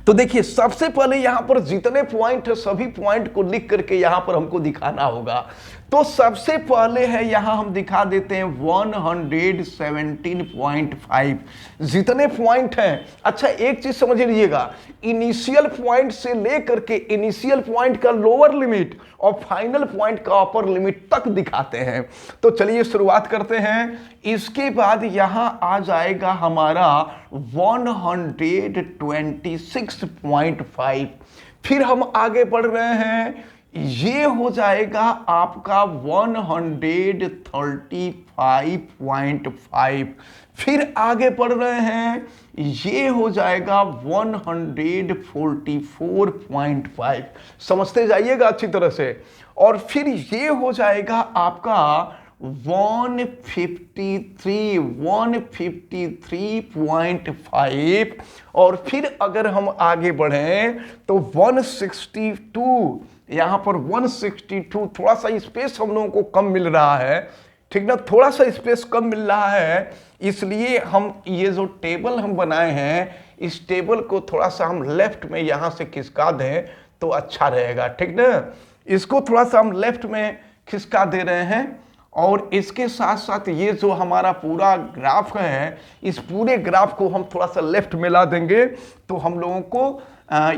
तो देखिए सबसे पहले यहां पर जितने पॉइंट है सभी पॉइंट को लिख करके यहां पर हमको दिखाना होगा। तो सबसे पहले है यहां हम दिखा देते हैं 117.5 जितने पॉइंट हैं। अच्छा एक चीज समझ लीजिएगा, इनिशियल पॉइंट से लेकर के इनिशियल पॉइंट का लोअर लिमिट और फाइनल पॉइंट का अपर लिमिट तक दिखाते हैं। तो चलिए शुरुआत करते हैं। इसके बाद यहां आ जाएगा हमारा 126.5, फिर हम आगे बढ़ रहे हैं, ये हो जाएगा आपका 135.5, फिर आगे बढ़ रहे हैं, ये हो जाएगा 144.5, समझते जाइएगा अच्छी तरह से। और फिर ये हो जाएगा आपका 153.5, और फिर अगर हम आगे बढ़ें तो 162, यहां पर 162, थोड़ा सा स्पेस हम लोगों को कम मिल रहा है, ठीक ना, थोड़ा सा स्पेस कम मिल रहा है, इसलिए हम ये जो टेबल हम बनाए हैं इस टेबल को थोड़ा सा हम लेफ्ट में यहां से खिसका दें तो अच्छा रहेगा, ठीक ना। इसको थोड़ा सा हम लेफ्ट में खिसका दे रहे हैं और इसके साथ साथ ये जो हमारा पूरा ग्राफ है, इस पूरे ग्राफ को हम थोड़ा सा लेफ्ट में ला देंगे तो हम लोगों को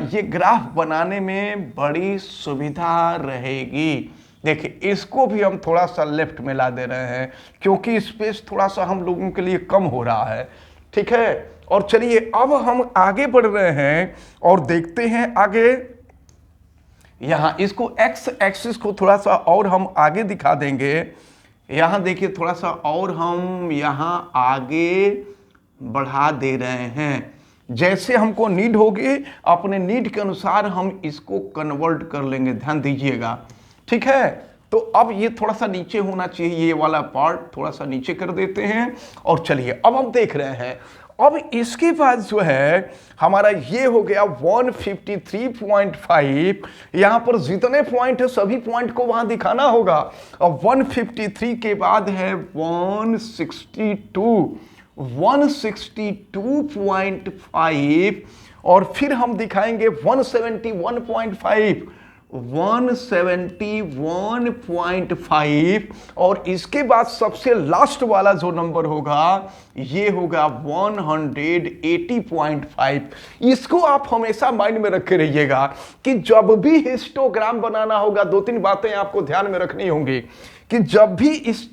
ये ग्राफ बनाने में बड़ी सुविधा रहेगी। देखिए इसको भी हम थोड़ा सा लेफ्ट में ला दे रहे हैं क्योंकि स्पेस थोड़ा सा हम लोगों के लिए कम हो रहा है, ठीक है। और चलिए अब हम आगे बढ़ रहे हैं और देखते हैं आगे। यहां इसको एक्स एक्सिस को थोड़ा सा और हम आगे दिखा देंगे। यहां देखिए थोड़ा सा और हम यहां आगे बढ़ा दे रहे हैं। जैसे हमको नीड होगी अपने नीड के अनुसार हम इसको कन्वर्ट कर लेंगे, ध्यान दीजिएगा, ठीक है। तो अब ये थोड़ा सा नीचे होना चाहिए, ये वाला पार्ट थोड़ा सा नीचे कर देते हैं। और चलिए अब हम देख रहे हैं, अब इसके बाद जो है हमारा ये हो गया 153.5। यहां पर जितने पॉइंट है सभी पॉइंट को वहां दिखाना होगा। और 153 के बाद है 162.5 और फिर हम दिखाएंगे 171.5 171.5 और इसके बाद सबसे लास्ट वाला जो नंबर होगा ये होगा 180.5। इसको आप हमेशा माइंड में रखे रहिएगा कि जब भी हिस्टोग्राम बनाना होगा, दो तीन बातें आपको ध्यान में रखनी होंगी कि जब भी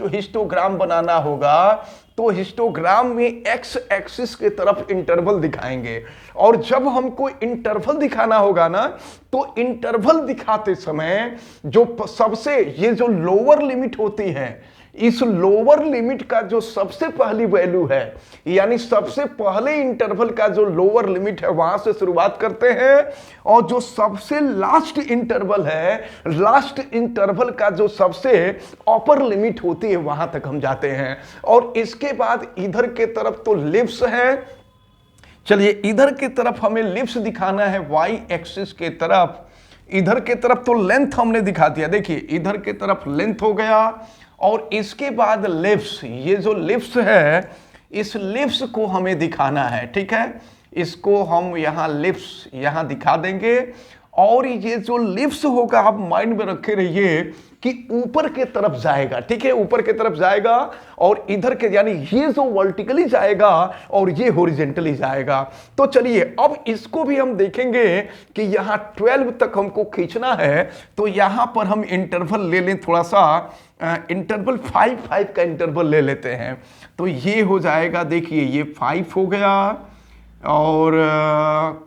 हिस्टोग्राम बनाना होगा तो हिस्टोग्राम में एक्स एक्सिस के तरफ इंटरवल दिखाएंगे। और जब हमको इंटरवल दिखाना होगा ना तो इंटरवल दिखाते समय जो सबसे ये जो लोअर लिमिट होती है, इस लोअर लिमिट का जो सबसे पहली वैल्यू है, यानी सबसे पहले इंटरवल का जो लोअर लिमिट है वहां से शुरुआत करते हैं और जो सबसे लास्ट इंटरवल है, लास्ट इंटरवल का जो सबसे अपर लिमिट होती है वहां तक हम जाते हैं। और इसके बाद इधर के तरफ तो लिप्स है। चलिए इधर की तरफ हमें लिप्स दिखाना है वाई एक्सिस के तरफ, इधर के तरफ तो लेंथ हमने दिखा दिया। देखिए इधर के तरफ लेंथ हो गया और इसके बाद लिप्स, ये जो लिप्स है इस लिप्स को हमें दिखाना है, ठीक है। इसको हम यहां लिप्स यहां दिखा देंगे और ये जो लिप्स होगा आप माइंड में रखे रहिए कि ऊपर के तरफ जाएगा, ठीक है, ऊपर के तरफ जाएगा और इधर के यानी ये जो वर्टिकली जाएगा और ये हॉरिजॉन्टली जाएगा। तो चलिए अब इसको भी हम देखेंगे कि यहां 12 तक हमको खींचना है तो यहां पर हम इंटरवल ले लें, थोड़ा सा इंटरवल 5 का इंटरवल ले लेते हैं। तो ये हो जाएगा, देखिए ये 5 हो गया और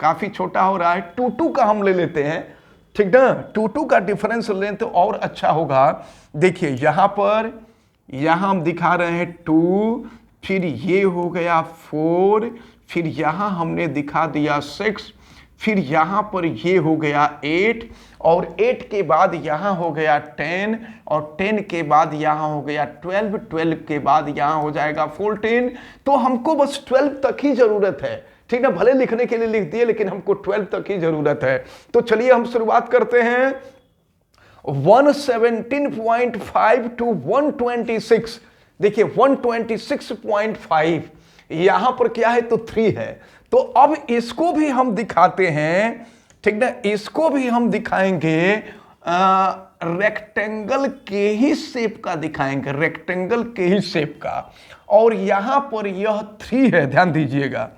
काफी छोटा हो रहा है, 2 का हम ले लेते हैं, ठीक ना। 2 का डिफरेंस लें तो और अच्छा होगा। देखिए यहां पर यहां हम दिखा रहे हैं 2, फिर ये हो गया 4, फिर यहां हमने दिखा दिया 6, फिर यहां पर ये हो गया 8 और 8 के बाद यहां हो गया 10 और 10 के बाद यहां हो गया 12, 12 के बाद यहां हो जाएगा 14। तो हमको बस 12 तक ही जरूरत है, ठीक ना। भले लिखने के लिए लिख दिए लेकिन हमको 12 तक ही जरूरत है। तो चलिए हम शुरुआत करते हैं 117.5 टू 126। देखिए 126.5 यहां पर क्या है तो 3 है। तो अब इसको भी हम दिखाते हैं, ठीक ना। इसको भी हम दिखाएंगे रेक्टेंगल के ही शेप का दिखाएंगे, रेक्टेंगल के ही शेप का। और यहां पर यह 3 है, ध्यान दीजिएगा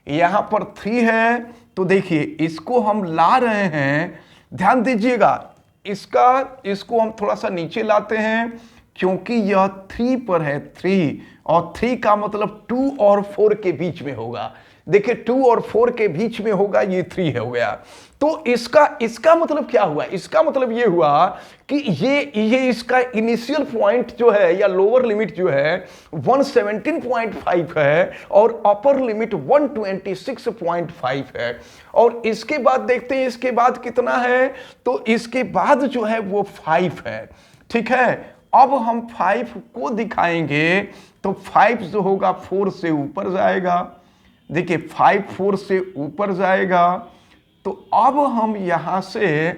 यहां पर 3 है। तो देखिए इसको हम ला रहे हैं, ध्यान दीजिएगा इसको हम थोड़ा सा नीचे लाते हैं क्योंकि यह 3 पर है, 3 और 3 का मतलब 2 और 4 के बीच में होगा। देखिए 2 और 4 के बीच में होगा, ये 3 हो गया। तो इसका मतलब क्या हुआ, इसका मतलब ये हुआ कि ये इसका इनिशियल पॉइंट जो है या लोअर लिमिट जो है 117.5 है और अपर लिमिट 126.5 है। और इसके बाद देखते हैं इसके बाद कितना है, तो इसके बाद जो है वो 5 है, ठीक है। अब हम 5 को दिखाएंगे तो 5 जो होगा 4 से ऊपर जाएगा। देखिए 5 4 से ऊपर जाएगा। तो अब हम यहां से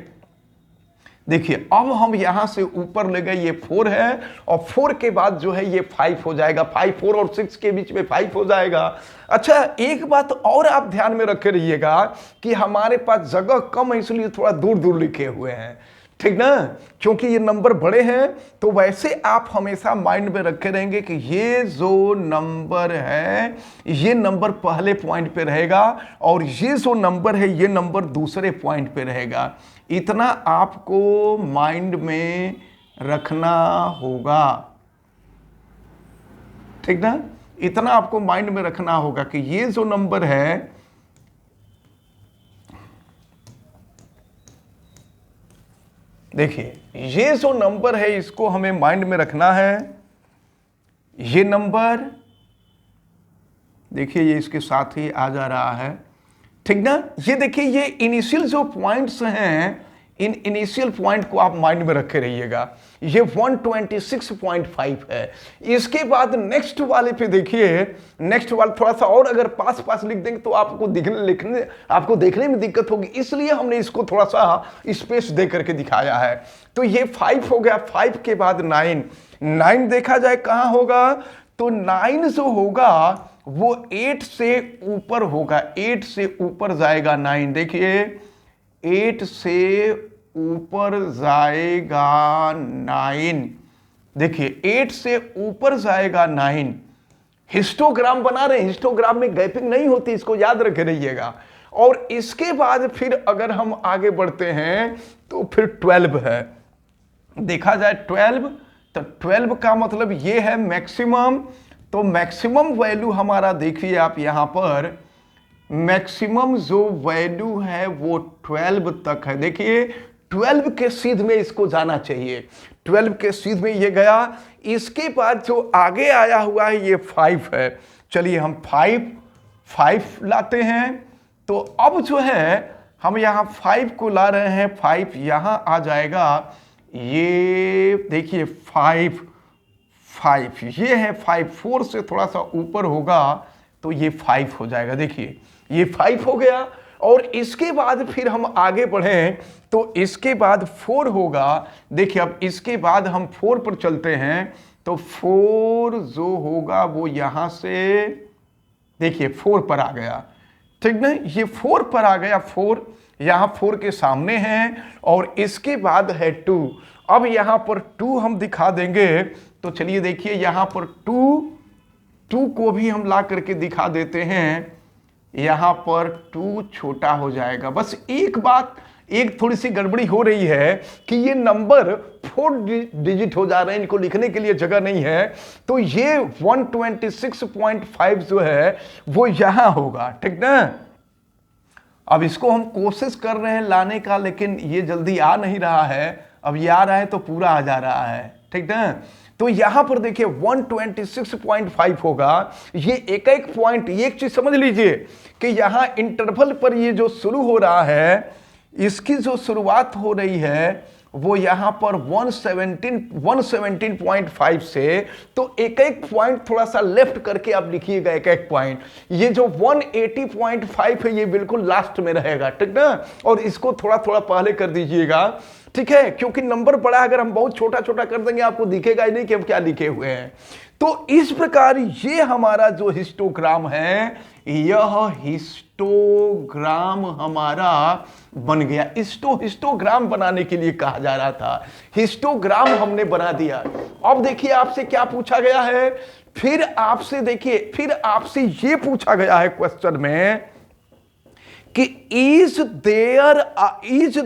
देखिए अब हम यहां से ऊपर ले गए, ये 4 है और 4 के बाद जो है ये 5 हो जाएगा, 5 4 और 6 के बीच में 5 हो जाएगा। अच्छा एक बात और आप ध्यान में रखे रहिएगा कि हमारे पास जगह कम है इसलिए थोड़ा दूर दूर लिखे हुए हैं, ठीक ना, क्योंकि ये नंबर बड़े हैं। तो वैसे आप हमेशा माइंड में रखे रहेंगे कि ये जो नंबर है ये नंबर पहले पॉइंट पे रहेगा और ये जो नंबर है ये नंबर दूसरे पॉइंट पे रहेगा। इतना आपको माइंड में रखना होगा, ठीक ना, इतना आपको माइंड में रखना होगा कि ये जो नंबर है देखिए ये जो नंबर है इसको हमें माइंड में रखना है। ये नंबर देखिए ये इसके साथ ही आ जा रहा है, ठीक ना। ये देखिए ये इनिशियल जो पॉइंट्स हैं इन इनिशियल पॉइंट को आप माइंड में रखे रहिएगा। ये 126.5 है। इसके बाद नेक्स्ट वाले पे देखिए, नेक्स्ट वाले थोड़ा सा और अगर पास पास लिख देंगे तो आपको देखने में दिक्कत होगी, इसलिए हमने इसको थोड़ा सा स्पेस दे करके दिखाया है। तो ये 5 हो गया, 5 के बाद 9 देखा जाए कहां होगा, तो 9 जो होगा वो 8 से ऊपर होगा, 8 से ऊपर जाएगा 9। देखिए 8 से ऊपर जाएगा 9, देखिए 8 से ऊपर जाएगा 9। हिस्टोग्राम बना रहे हैं, हिस्टोग्राम में गैपिंग नहीं होती, इसको याद रखे रहिएगा। और इसके बाद फिर अगर हम आगे बढ़ते हैं तो फिर 12 है। देखा जाए 12, तो 12 का मतलब ये है मैक्सिमम। तो मैक्सिमम वैल्यू हमारा देखिए आप यहां पर, मैक्सिमम जो वैल्यू है वो 12 तक है। देखिए 12 के सीध में इसको जाना चाहिए, 12 के सीध में ये गया। इसके बाद जो आगे आया हुआ है ये 5 है। चलिए हम 5 लाते हैं। तो अब जो है हम यहां 5 को ला रहे हैं, 5 यहां आ जाएगा। ये देखिए 5 ये है 5, 4 से थोड़ा सा ऊपर होगा तो ये 5 हो जाएगा। देखिए ये 5 हो गया। और इसके बाद फिर हम आगे बढ़ें तो इसके बाद 4 होगा। देखिए अब इसके बाद हम 4 पर चलते हैं, तो 4 जो होगा वो यहां से देखिए 4 पर आ गया, ठीक ना, ये 4 पर आ गया। 4 यहां 4 के सामने है और इसके बाद है 2। अब यहां पर 2 हम दिखा देंगे, तो चलिए देखिए यहां पर 2 को भी हम ला करके दिखा देते हैं। यहां पर 2 छोटा हो जाएगा। बस एक बात, एक थोड़ी सी गड़बड़ी हो रही है कि ये नंबर 4 डिजिट हो जा रहे हैं, इनको लिखने के लिए जगह नहीं है। तो ये 126.5 जो है वो यहां होगा, ठीक ना। अब इसको हम कोशिश कर रहे हैं लाने का, लेकिन ये जल्दी आ नहीं रहा है। अब ये आ रहा है तो पूरा आ जा रहा है, ठीक ना। तो यहां पर देखिए 126.5 होगा। ये एक एक पॉइंट, एक चीज समझ लीजिए कि यहां इंटरवल पर ये जो शुरू हो रहा है, इसकी जो शुरुआत हो रही है वो यहां पर 117.5 से। तो एक एक पॉइंट थोड़ा सा लेफ्ट करके आप लिखिएगा, एक एक पॉइंट। ये जो 180.5 है ये बिल्कुल लास्ट में रहेगा, ठीक ना। और इसको थोड़ा थोड़ा पहले कर दीजिएगा, ठीक है, क्योंकि नंबर बड़ा अगर हम बहुत छोटा छोटा कर देंगे आपको दिखेगा ही नहीं कि हम क्या लिखे हुए हैं। तो इस प्रकार ये हमारा जो हिस्टोग्राम है, यह हिस्टोग्राम हमारा बन गया। हिस्टोग्राम बनाने के लिए कहा जा रहा था, हिस्टोग्राम हमने बना दिया। अब देखिए आपसे क्या पूछा गया है, फिर आपसे देखिए, फिर आपसे ये पूछा गया है क्वेश्चन में कि is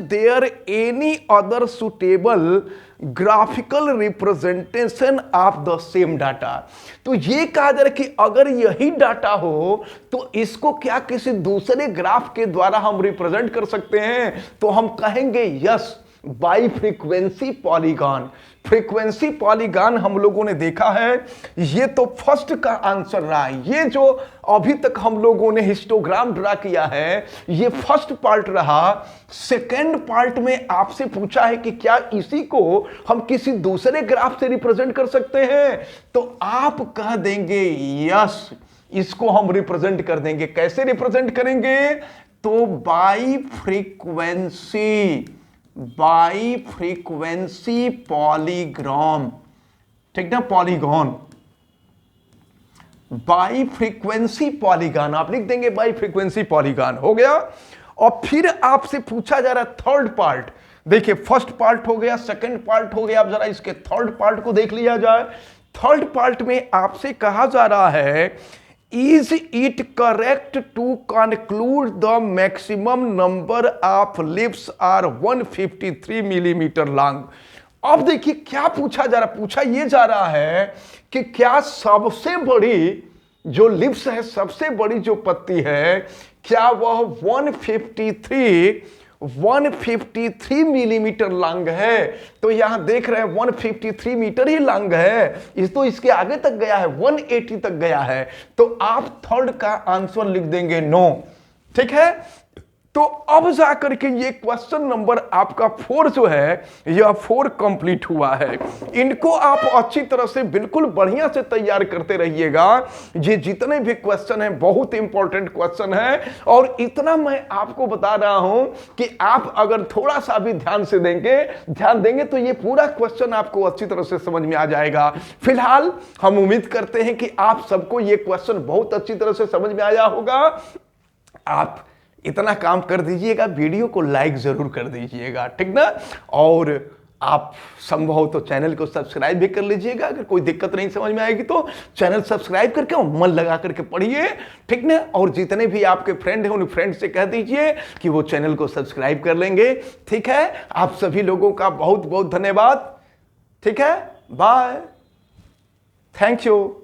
there any other suitable graphical representation of the same data. तो ये कहा जा रहा है कि अगर यही डाटा हो तो इसको क्या किसी दूसरे ग्राफ के द्वारा हम रिप्रेजेंट कर सकते हैं। तो हम कहेंगे yes, by frequency polygon. Frequency polygon हम लोगों ने देखा है, ये तो फर्स्ट का आंसर रहा है। ये जो अभी तक हम लोगों ने हिस्टोग्राम ड्रा किया है ये फर्स्ट पार्ट रहा। सेकेंड पार्ट में आपसे पूछा है कि क्या इसी को हम किसी दूसरे ग्राफ से रिप्रेजेंट कर सकते हैं, तो आप कह देंगे यस, इसको हम रिप्रेजेंट कर देंगे। कैसे रिप्रेजेंट करेंगे, तो बाई फ्रीक्वेंसी बाई फ्रीक्वेंसी पॉलीग्राम, ठीक ना, पॉलीगॉन, बाई फ्रीक्वेंसी पॉलीगॉन, आप लिख देंगे बाई फ्रीक्वेंसी पॉलीगॉन, हो गया। और फिर आपसे पूछा जा रहा है थर्ड पार्ट। देखिए फर्स्ट पार्ट हो गया, सेकंड पार्ट हो गया, अब जरा इसके थर्ड पार्ट को देख लिया जाए। थर्ड पार्ट में आपसे कहा जा रहा है, is it correct to conclude the maximum number of leaves are 153 millimetre long. अब देखिए क्या पूछा जा रहा, पूछा यह जा रहा है कि क्या सबसे बड़ी जो लिप्स है, सबसे बड़ी जो पत्ती है, क्या वह 153 मिलीमीटर लॉन्ग है। तो यहां देख रहे हैं 153 मीटर ही लॉन्ग है, इस तो इसके आगे तक गया है, 180 तक गया है। तो आप थर्ड का आंसर लिख देंगे नो, ठीक है। तो अब जाकर के ये क्वेश्चन नंबर आपका 4 जो है, यह 4 कंप्लीट हुआ है। इनको आप अच्छी तरह से बिल्कुल बढ़िया से तैयार करते रहिएगा। ये जितने भी क्वेश्चन हैं बहुत इंपॉर्टेंट क्वेश्चन है, और इतना मैं आपको बता रहा हूं कि आप अगर थोड़ा सा भी ध्यान देंगे तो ये पूरा क्वेश्चन आपको अच्छी तरह से समझ में आ जाएगा। फिलहाल हम उम्मीद करते हैं कि आप सबको ये क्वेश्चन बहुत अच्छी तरह से समझ में आया होगा। आप इतना काम कर दीजिएगा, वीडियो को लाइक जरूर कर दीजिएगा, ठीक ना। और आप संभव हो तो चैनल को सब्सक्राइब भी कर लीजिएगा। अगर कोई दिक्कत नहीं समझ में आएगी तो चैनल सब्सक्राइब करके मन लगा करके पढ़िए, ठीक ना। और जितने भी आपके फ्रेंड हैं उन फ्रेंड से कह दीजिए कि वो चैनल को सब्सक्राइब कर लेंगे, ठीक है। आप सभी लोगों का बहुत बहुत धन्यवाद, ठीक है। Bye, thank you.